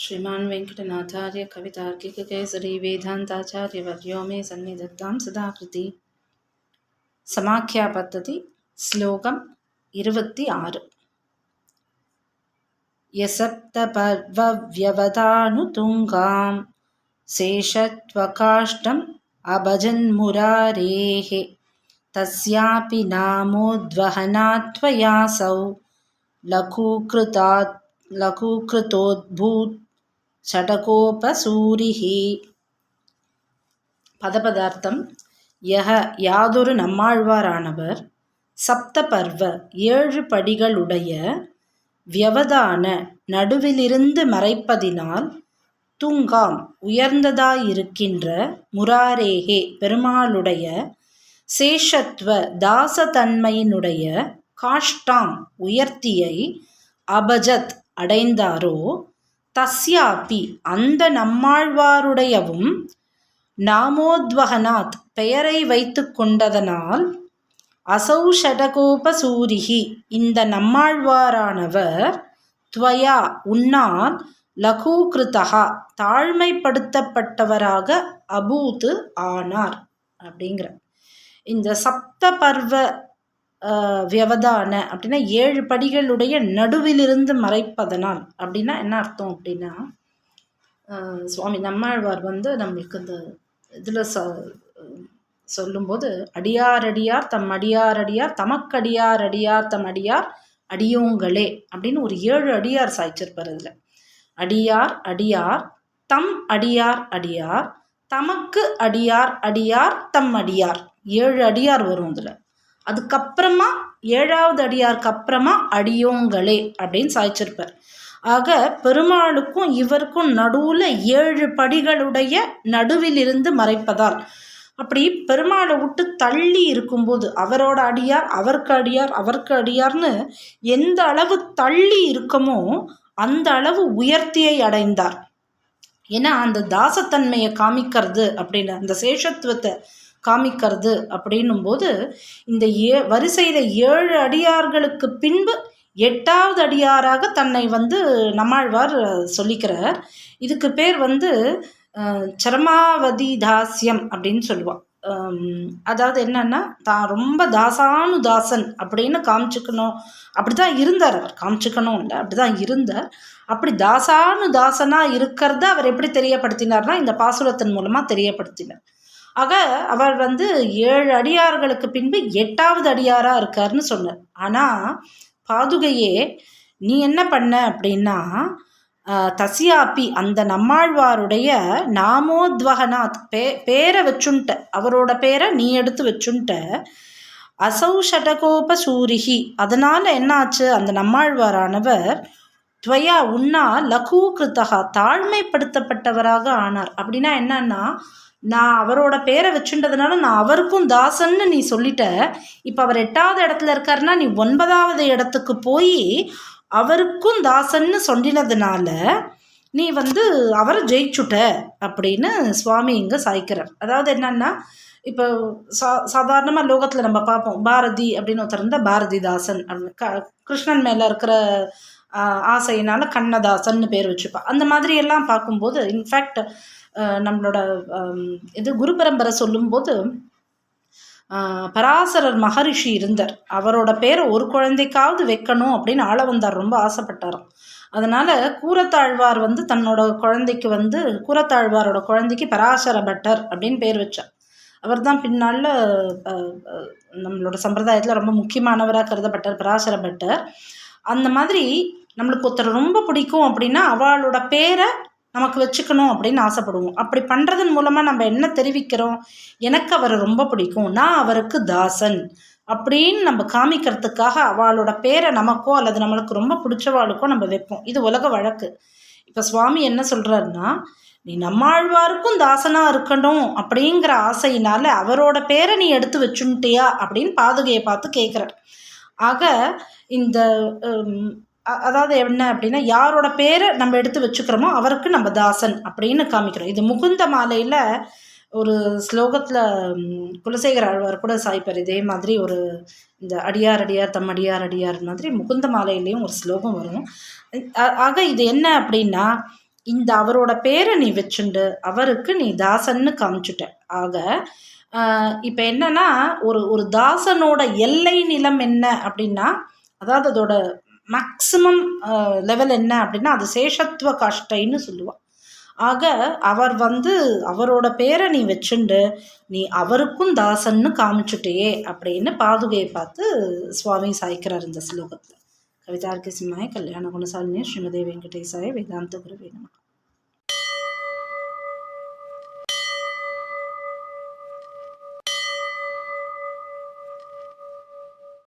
श्रीमान् वेङ्कटनाथार्य कवितार्किककेसरी वेदान्ताचार्यवर्यो मे सन्निधत्तां सदाकृति. समाख्या पद्धति श्लोकम् 26. यसप्तपर्वव्यवधानुतुङ्गां शेषत्वकाष्ठम् अभजन्मुरारेः तस्यापि नामोद्वहनात्वयासौ लघूकृतोद्भूत ஷடகோபசூரிஹி. பதபதார்த்தம். யஹ யாதொரு நம்மாழ்வாரானவர் சப்த பர்வ 7 படிகளுடைய வியவதான நடுவிலிருந்து மறைப்பதினால் துங்காம் உயர்ந்ததாயிருக்கின்ற முராரேகே பெருமாளுடைய சேஷத்துவ தாசதன்மையினுடைய காஷ்டாம் உயர்த்தியை அபஜத் அடைந்தாரோ தஸ்யாபி அந்த நம்மாழ்வாருடையவும் நாமோத்வகனாத் பெயரை வைத்து கொண்டதனால் அசௌ ஷடகோபசூரிகி இந்த நம்மாழ்வாரானவர் துவயா உன்னால் லகூகிருதா தாழ்மைப்படுத்தப்பட்டவராக அபூத்து ஆனார் அப்படிங்கிற இந்த சப்த பர்வ வியவதான அப்படின்னா 7 படிகளுடைய நடுவிலிருந்து மறைப்பதனால் அப்படின்னா என்ன அர்த்தம் அப்படின்னா, சுவாமி நம்மாழ்வார் நம்மளுக்கு இந்த இதில் சொல்லும்போது அடியார் தம் அடியார் தமக்கடியார் தம் அடியார் அடியோங்களே அப்படின்னு ஒரு 7 அடியார் சாய்ச்சிருப்பார். இதில் அடியார் தம் அடியார் தமக்கு அடியார் தம் அடியார் 7 அடியார் வரும். இதில் அதுக்கப்புறமா 7வது அடியாருக்கு அப்புறமா அடியோங்களே அப்படின்னு சாய்ச்சிருப்பார். ஆக பெருமாளுக்கும் இவருக்கும் நடுவில் 7 படிகளுடைய நடுவிலிருந்து மறைப்பதால் அப்படி பெருமாளை விட்டு தள்ளி இருக்கும்போது அவரோட அடியார் அவருக்கு அடியார்னு எந்த அளவு தள்ளி இருக்கமோ அந்த அளவு உயர்த்தியை அடைந்தார். ஏன்னா அந்த தாசத்தன்மையை காமிக்கிறது அப்படின்னு அந்த சேஷத்துவத்தை காமிக்கிறது அப்படின்னும் போது இந்த வரிசையில் 7 அடியார்களுக்கு பின்பு 8வது அடியாராக தன்னை நம்மாழ்வார் சொல்லிக்கிறார். இதுக்கு பேர் சரமாவதி தாசியம் அப்படின்னு சொல்லுவாள். அதாவது என்னன்னா தான் ரொம்ப தாசானுதாசன் அப்படின்னு காமிச்சுக்கணும். அப்படிதான் இருந்தார் அவர், காமிச்சுக்கணும் இல்லை அப்படிதான் இருந்தார். அப்படி தாசானுதாசனாக இருக்கிறத அவர் எப்படி தெரியப்படுத்தினார்னா இந்த பாசுரத்தின் மூலமாக தெரியப்படுத்தினார். ஆக அவர் 7 அடியார்களுக்கு பின்பு 8வது அடியாராக இருக்காருன்னு சொன்னார். ஆனால் பாதுகையே நீ என்ன பண்ண அப்படின்னா தசியாப்பி அந்த நம்மாழ்வாருடைய நாமோத்வகனாத் பேரை வச்சுன்ட்ட, அவரோட பேரை நீ எடுத்து வச்சுன்ட்ட. அசௌ ஷடகோபசூரிகி அதனால் என்னாச்சு அந்த நம்மாழ்வாரானவர் துவயா உன்னா லகூகிருத்தகா தாழ்மைப்படுத்தப்பட்டவராக ஆனார். அப்படின்னா என்னன்னா நான் அவரோட பேரை வச்சுன்றதுனால நான் அவருக்கும் தாசன்னு நீ சொல்லிட்ட. இப்போ அவர் 8வது இடத்துல இருக்காருன்னா நீ 9வது இடத்துக்கு போய் அவருக்கும் தாசன்னு சொன்னினதுனால நீ அவரை ஜெயிச்சுட்ட அப்படின்னு சுவாமி இங்கே சாய்க்கிறார். அதாவது என்னன்னா இப்போ சாதாரணமாக லோகத்தில் நம்ம பார்ப்போம், பாரதி அப்படின்னு ஒருத்தர் இருந்தால் பாரதிதாசன் அப்படின்னு கிருஷ்ணன் மேலே இருக்கிற ஆசையினால கண்ணதாசன்னு பேர் வச்சுப்பா. அந்த மாதிரி எல்லாம் பார்க்கும்போது இன்ஃபேக்ட் நம்மளோட குரு பரம்பரை சொல்லும்போது பராசரர் மகரிஷி இருந்தார். அவரோட பேரை ஒரு குழந்தைக்காவது வைக்கணும் அப்படின்னு ஆளவந்தார் ரொம்ப ஆசைப்பட்டாராம். அதனால கூரத்தாழ்வார் தன்னோட குழந்தைக்கு கூரத்தாழ்வாரோட குழந்தைக்கு பராசர பட்டர் அப்படின்னு பேர் வச்சார். அவர் தான் பின்னால் நம்மளோட சம்பிரதாயத்தில் ரொம்ப முக்கியமானவராக கருதப்பட்டார் பராசர பட்டர். அந்த மாதிரி நம்மளுக்கு ஒருத்தர் ரொம்ப பிடிக்கும் அப்படின்னா அவளோட பேரை நமக்கு வச்சுக்கணும் அப்படின்னு ஆசைப்படுவோம். அப்படி பண்ணுறதன் மூலமாக நம்ம என்ன தெரிவிக்கிறோம், எனக்கு அவரை ரொம்ப பிடிக்கும், நான் அவருக்கு தாசன் அப்படின்னு நம்ம காமிக்கிறதுக்காக அவளோட பேரை நமக்கோ அல்லது நம்மளுக்கு ரொம்ப பிடிச்சவாளுக்கோ நம்ம வைப்போம். இது உலக வழக்கு. இப்போ சுவாமி என்ன சொல்கிறாருன்னா நீ நம்மாழ்வாருக்கும் தாசனாக இருக்கணும் அப்படிங்கிற ஆசையினால அவரோட பேரை நீ எடுத்து வச்சுட்டியா அப்படின்னு பாதுகையை பார்த்து கேட்குறார். ஆக இந்த அதாவது என்ன அப்படின்னா யாரோட பேரை நம்ம எடுத்து வச்சுக்கிறோமோ அவருக்கு நம்ம தாசன் அப்படின்னு காமிக்கிறோம். இது முகுந்த மாலையில் ஒரு ஸ்லோகத்தில் குலசேகர ஆழ்வார் கூட சாய்ப்பார். இதே மாதிரி ஒரு இந்த அடியார் தம் அடியார் மாதிரி முகுந்த மாலையிலையும் ஒரு ஸ்லோகம் வரும். ஆக இது என்ன அப்படின்னா இந்த அவரோட பேரை நீ வச்சுண்டு அவருக்கு நீ தாசன்னு காமிச்சுட்ட. ஆக இப்போ என்னன்னா ஒரு ஒரு தாசனோட எல்லை நிலம் என்ன அப்படின்னா, அதாவது அதோட மேக்சிமம் லெவல் என்ன அப்படின்னா அது சேஷத்துவ காஷ்டைன்னு சொல்லுவாள். ஆக அவர் அவரோட பேரை நீ வச்சுண்டு நீ அவருக்கும் தாசன்னு காமிச்சுட்டே அப்படின்னு பாதுகையை பார்த்து சுவாமி சாய்க்கிறார் இந்த ஸ்லோகத்தில். கவிதார்க்கிய சிம்மாய கல்யாண குணசாலினி ஸ்ரீமதே வெங்கடேசாய வேதாந்த குருவே நமः.